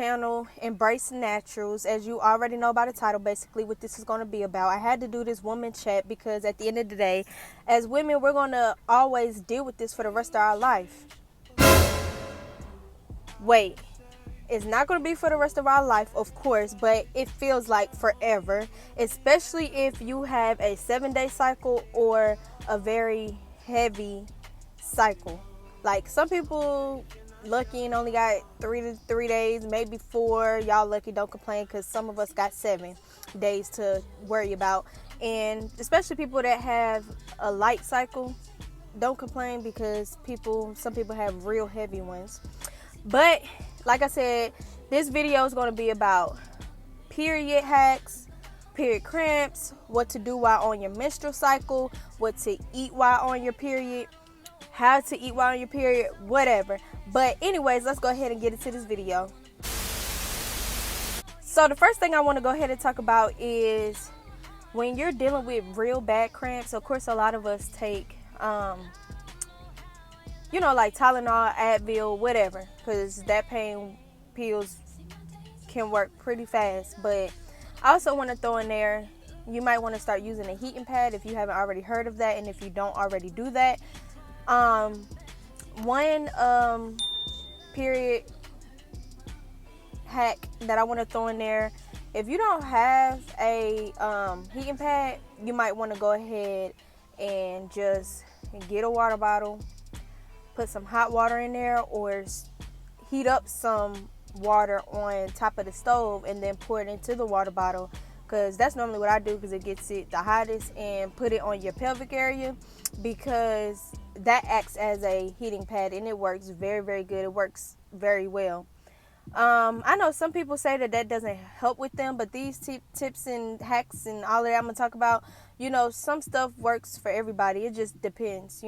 channel, Embrace Naturals. As you already know by the title, basically what this is going to be about. I had to do this woman chat because at the end of the day, as women, we're going to always deal with this for the rest of our life. Wait, it's not going to be for the rest of our life, of course, but it feels like forever, especially if you have a 7-day cycle or a very heavy cycle. Like some people lucky and only got 3 days, maybe 4. Y'all lucky, don't complain, because some of us got 7 days to worry about. And especially people that have a light cycle, don't complain, because some people have real heavy ones. But like I said, this video is going to be about period hacks, period cramps, what to do while on your menstrual cycle, what to eat while on your period, how to eat while on your period, whatever. But anyways, let's go ahead and get into this video. So the first thing I want to go ahead and talk about is when you're dealing with real bad cramps. Of course, a lot of us take like Tylenol, Advil, whatever, because that pain pills can work pretty fast. But I also want to throw in there, you might want to start using a heating pad if you haven't already heard of that, and if you don't already do that. One period hack that I want to throw in there, if you don't have a heating pad, you might want to go ahead and just get a water bottle, put some hot water in there, or heat up some water on top of the stove and then pour it into the water bottle, because that's normally what I do, because it gets it the hottest, and put it on your pelvic area, because that acts as a heating pad and it works very, very good. It works very well. I know some people say that doesn't help with them, but these tips and hacks and all of that I'm going to talk about, some stuff works for everybody. It just depends,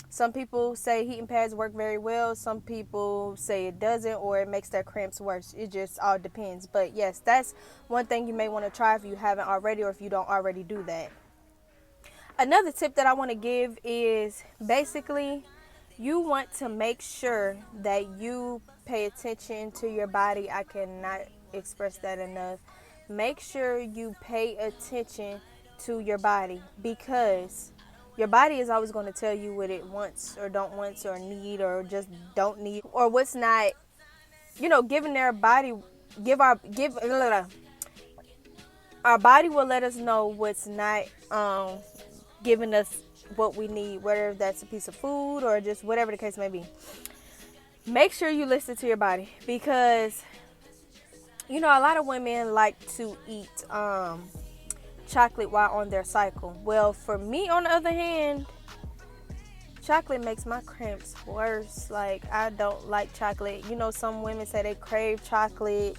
Some people say heating pads work very well. Some people say it doesn't, or it makes their cramps worse. It just all depends. But yes, that's one thing you may want to try if you haven't already, or if you don't already do that. Another tip that I want to give is basically you want to make sure that you pay attention to your body. I cannot express that enough. Make sure you pay attention to your body, because your body is always going to tell you what it wants or don't want or need or just don't need, or what's not, giving their body, our body will let us know what's not giving us what we need, whether that's a piece of food or just whatever the case may be. Make sure you listen to your body, because a lot of women like to eat chocolate while on their cycle. Well, for me, on the other hand, chocolate makes my cramps worse. Like, I don't like chocolate. Some women say they crave chocolate,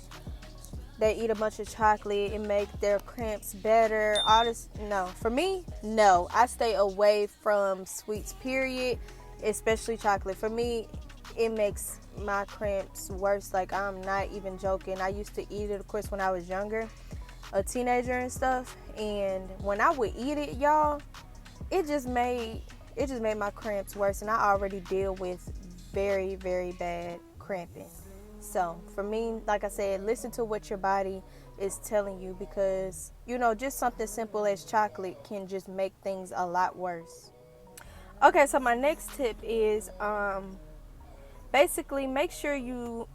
they eat a bunch of chocolate, it makes their cramps better. All this, no. For me, no. I stay away from sweets, period, especially chocolate. For me, it makes my cramps worse. Like, I'm not even joking. I used to eat it, of course, when I was younger, a teenager and stuff. And when I would eat it, y'all, it just made my cramps worse. And I already deal with very, very bad cramping. So for me, like I said, listen to what your body is telling you, because just something simple as chocolate can just make things a lot worse. Okay, so my next tip is basically make sure you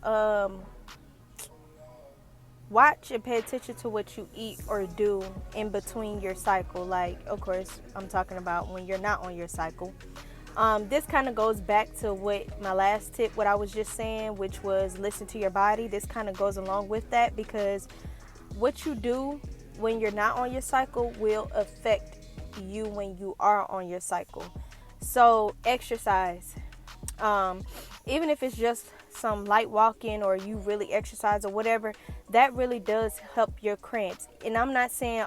watch and pay attention to what you eat or do in between your cycle. Like, of course, I'm talking about when you're not on your cycle. This kind of goes back to what my last tip, what I was just saying, which was listen to your body. This kind of goes along with that, because what you do when you're not on your cycle will affect you when you are on your cycle. So exercise, even if it's just some light walking, or you really exercise or whatever, that really does help your cramps. And I'm not saying,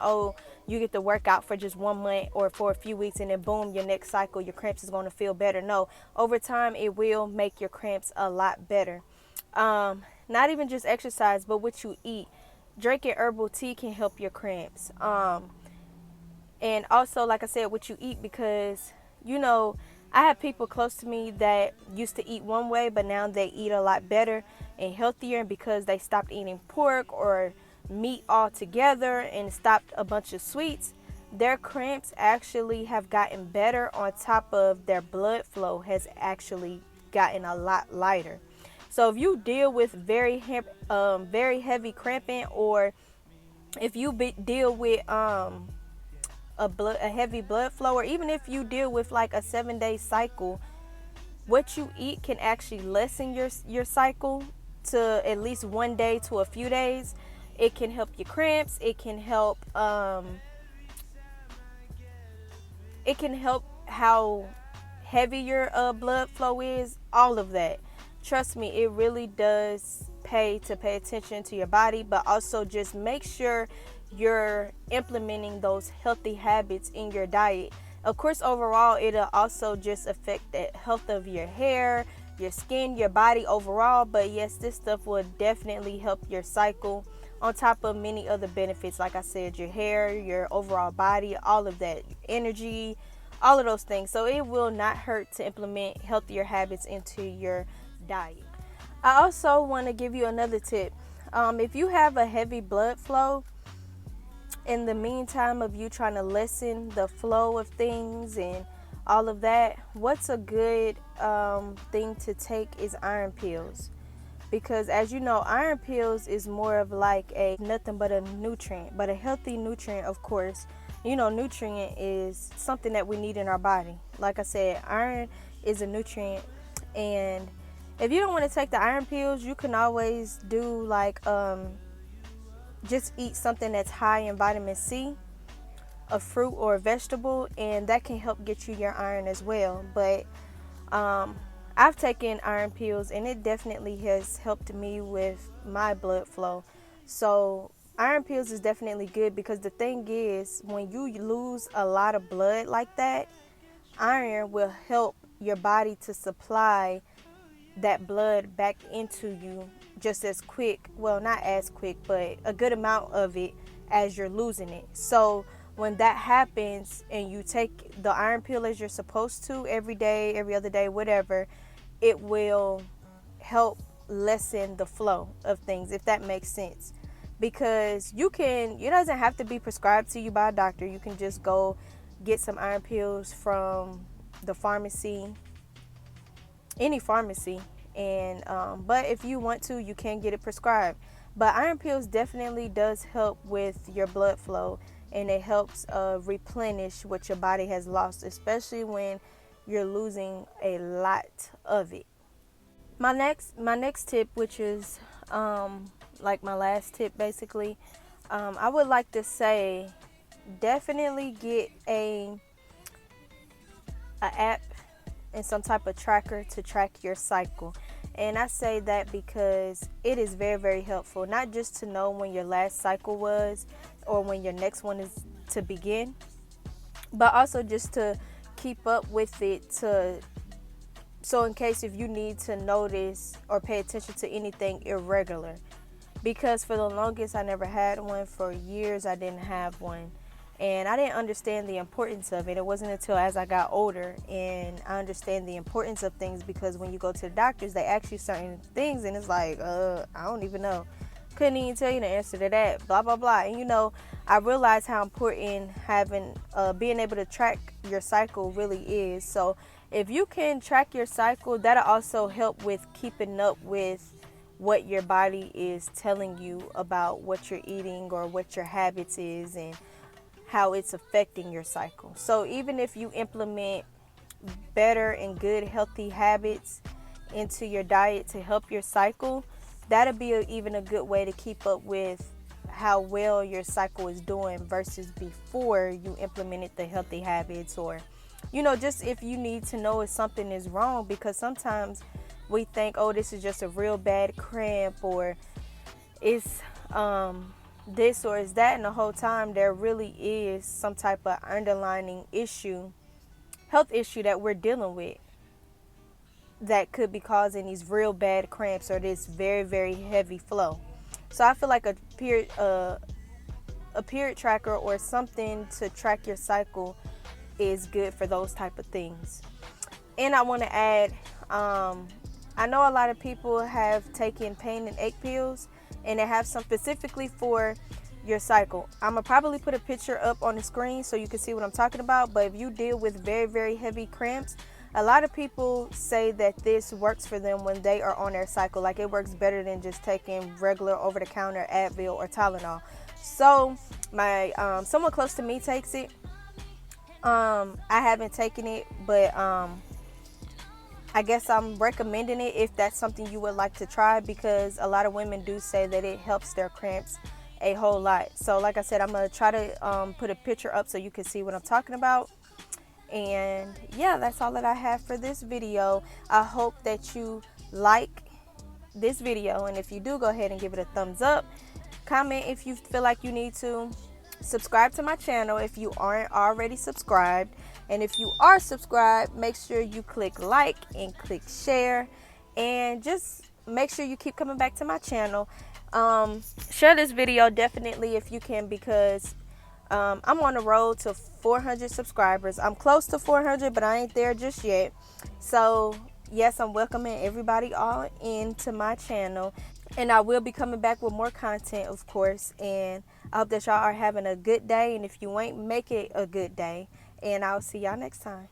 you get to work out for just 1 month or for a few weeks and then boom, your next cycle, your cramps is going to feel better. No, over time, it will make your cramps a lot better. Not even just exercise, but what you eat. Drinking herbal tea can help your cramps. And also, like I said, what you eat, because, I have people close to me that used to eat one way, but now they eat a lot better and healthier because they stopped eating pork or meat altogether and stopped a bunch of sweets. Their cramps actually have gotten better, on top of their blood flow has actually gotten a lot lighter. So if you deal with very heavy cramping, or if you deal with a heavy blood flow, or even if you deal with like a 7-day cycle, what you eat can actually lessen your cycle to at least 1 day to a few days. It can help your cramps. It can help how heavy your blood flow is. All of that. Trust me, it really does pay to pay attention to your body, but also just make sure you're implementing those healthy habits in your diet. Of course, overall, it'll also just affect the health of your hair, your skin, your body overall. But yes, this stuff will definitely help your cycle, on top of many other benefits. Like I said, your hair, your overall body, all of that, energy, all of those things. So it will not hurt to implement healthier habits into your diet. I also want to give you another tip. If you have a heavy blood flow, in the meantime of you trying to lessen the flow of things and all of that, what's a good thing to take is iron pills. Because as you know, iron pills is more of like a nothing but a nutrient, but a healthy nutrient, of course. You know, nutrient is something that we need in our body. Like I said, iron is a nutrient. And if you don't want to take the iron pills, you can always do like just eat something that's high in vitamin C, a fruit or a vegetable, and that can help get you your iron as well. But I've taken iron pills, and it definitely has helped me with my blood flow. So iron pills is definitely good, because the thing is, when you lose a lot of blood like that, iron will help your body to supply that blood back into you just as quick. Well, not as quick, but a good amount of it as you're losing it. So when that happens and you take the iron pill as you're supposed to every day, every other day, whatever, it will help lessen the flow of things, if that makes sense. Because it doesn't have to be prescribed to you by a doctor. You can just go get some iron pills from the pharmacy, any pharmacy, and but if you want to, you can get it prescribed. But iron pills definitely does help with your blood flow, and it helps replenish what your body has lost, especially when you're losing a lot of it. My next tip, which is like my last tip basically, I would like to say definitely get a app and some type of tracker to track your cycle. And I say that because it is very, very helpful, not just to know when your last cycle was or when your next one is to begin, but also just to keep up with it, so in case if you need to notice or pay attention to anything irregular. Because for the longest I never had one. For years I didn't have one, and I didn't understand the importance of it. It wasn't until as I got older and I understand the importance of things, because when you go to the doctors, they ask you certain things and it's like, I don't even know. Couldn't even tell you the answer to that, blah, blah, blah. And I realized how important having, being able to track your cycle really is. So if you can track your cycle, that'll also help with keeping up with what your body is telling you about what you're eating or what your habits is and how it's affecting your cycle. So even if you implement better and good healthy habits into your diet to help your cycle, that'll be even a good way to keep up with how well your cycle is doing versus before you implemented the healthy habits, or just if you need to know if something is wrong. Because sometimes we think, oh, this is just a real bad cramp, or it's this or is that, and the whole time there really is some type of underlying health issue that we're dealing with, that could be causing these real bad cramps or this very, very heavy flow. So I feel like a period tracker or something to track your cycle is good for those type of things. And I want to add, I know a lot of people have taken pain and ache pills, and they have some specifically for your cycle. I'm gonna probably put a picture up on the screen so you can see what I'm talking about. But if you deal with very, very heavy cramps, a lot of people say that this works for them when they are on their cycle. Like, it works better than just taking regular over-the-counter Advil or Tylenol. So my someone close to me takes it. I haven't taken it, but I guess I'm recommending it if that's something you would like to try, because a lot of women do say that it helps their cramps a whole lot. So like I said, I'm going to try to put a picture up so you can see what I'm talking about. And yeah, that's all that I have for this video. I hope that you like this video, and if you do, go ahead and give it a thumbs up. Comment if you feel like you need to. Subscribe to my channel if you aren't already subscribed. And if you are subscribed, make sure you click like and click share. And just make sure you keep coming back to my channel. Share this video definitely if you can, because I'm on the road to 400 subscribers. I'm close to 400, but I ain't there just yet. So yes, I'm welcoming everybody all into my channel. And I will be coming back with more content, of course. And I hope that y'all are having a good day. And if you ain't, make it a good day. And I'll see y'all next time.